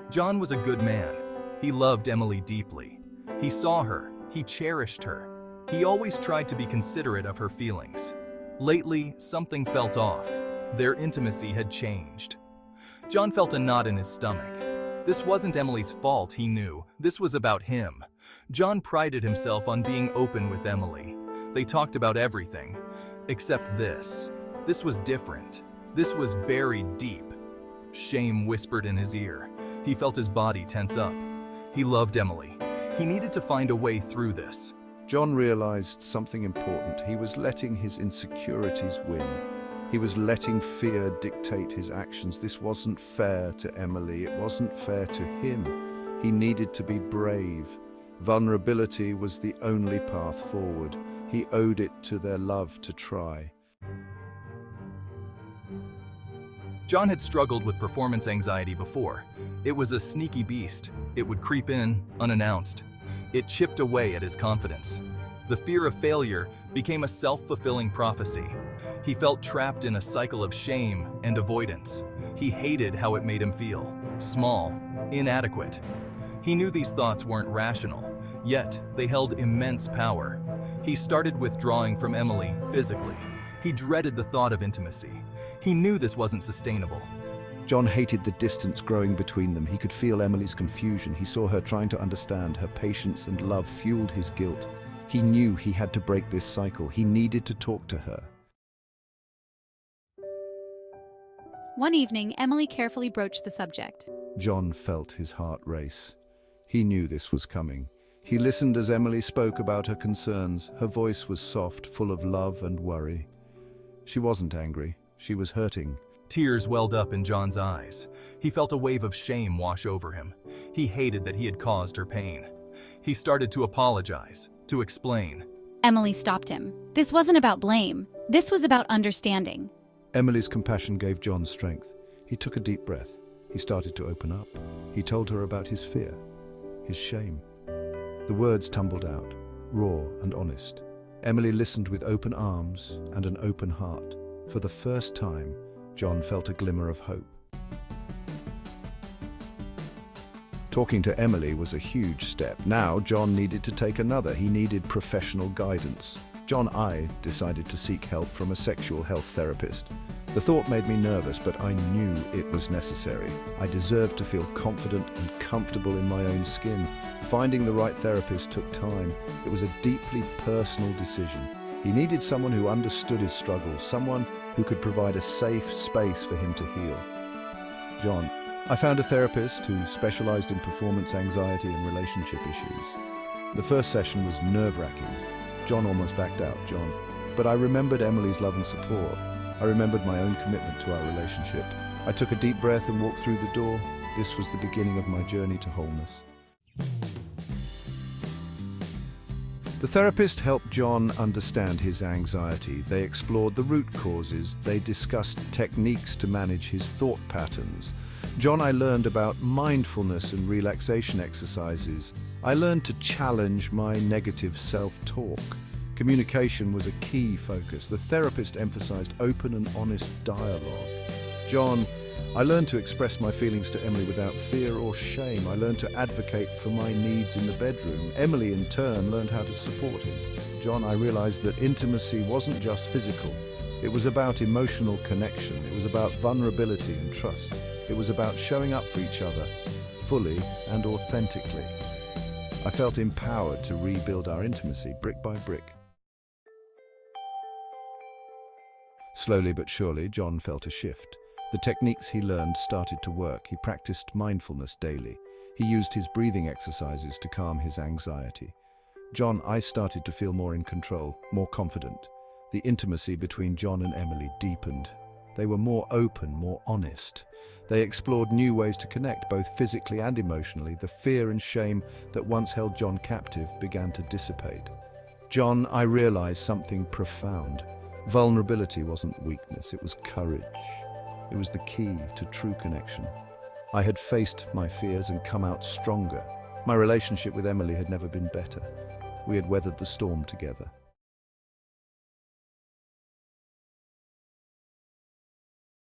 John was a good man. He loved Emily deeply. He saw her. He cherished her. He always tried to be considerate of her feelings. Lately, something felt off. Their intimacy had changed. John felt a knot in his stomach. This wasn't Emily's fault, he knew. This was about him. John prided himself on being open with Emily. They talked about everything, except this. This was different. This was buried deep. Shame whispered in his ear. He felt his body tense up. He loved Emily. He needed to find a way through this. John realized something important. He was letting his insecurities win. He was letting fear dictate his actions. This wasn't fair to Emily. It wasn't fair to him. He needed to be brave. Vulnerability was the only path forward. He owed it to their love to try. John had struggled with performance anxiety before. It was a sneaky beast. It would creep in, unannounced. It chipped away at his confidence. The fear of failure became a self-fulfilling prophecy. He felt trapped in a cycle of shame and avoidance. He hated how it made him feel. Small, inadequate. He knew these thoughts weren't rational, yet they held immense power. He started withdrawing from Emily physically. He dreaded the thought of intimacy. He knew this wasn't sustainable. John hated the distance growing between them. He could feel Emily's confusion. He saw her trying to understand. Her patience and love fueled his guilt. He knew he had to break this cycle. He needed to talk to her. One evening, Emily carefully broached the subject. John felt his heart race. He knew this was coming. He listened as Emily spoke about her concerns. Her voice was soft, full of love and worry. She wasn't angry. She was hurting. Tears welled up in John's eyes. He felt a wave of shame wash over him. He hated that he had caused her pain. He started to apologize, to explain. Emily stopped him. This wasn't about blame. This was about understanding. Emily's compassion gave John strength. He took a deep breath. He started to open up. He told her about his fear, his shame. The words tumbled out, raw and honest. Emily listened with open arms and an open heart. For the first time, John felt a glimmer of hope. Talking to Emily was a huge step. Now, John needed to take another. He needed professional guidance. I decided to seek help from a sexual health therapist. The thought made me nervous, but I knew it was necessary. I deserved to feel confident and comfortable in my own skin. Finding the right therapist took time. It was a deeply personal decision. He needed someone who understood his struggles, someone who could provide a safe space for him to heal. John, I found a therapist who specialized in performance anxiety and relationship issues. The first session was nerve-wracking. John almost backed out, But I remembered Emily's love and support. I remembered my own commitment to our relationship. I took a deep breath and walked through the door. This was the beginning of my journey to wholeness. The therapist helped John understand his anxiety. They explored the root causes. They discussed techniques to manage his thought patterns. I learned about mindfulness and relaxation exercises. I learned to challenge my negative self-talk. Communication was a key focus. The therapist emphasized open and honest dialogue. I learned to express my feelings to Emily without fear or shame. I learned to advocate for my needs in the bedroom. Emily, in turn, learned how to support him. I realized that intimacy wasn't just physical. It was about emotional connection. It was about vulnerability and trust. It was about showing up for each other, fully and authentically. I felt empowered to rebuild our intimacy brick by brick. Slowly but surely, John felt a shift. The techniques he learned started to work. He practiced mindfulness daily. He used his breathing exercises to calm his anxiety. I started to feel more in control, more confident. The intimacy between John and Emily deepened. They were more open, more honest. They explored new ways to connect, both physically and emotionally. The fear and shame that once held John captive began to dissipate. I realized something profound. Vulnerability wasn't weakness, it was courage. It was the key to true connection. I had faced my fears and come out stronger. My relationship with Emily had never been better. We had weathered the storm together.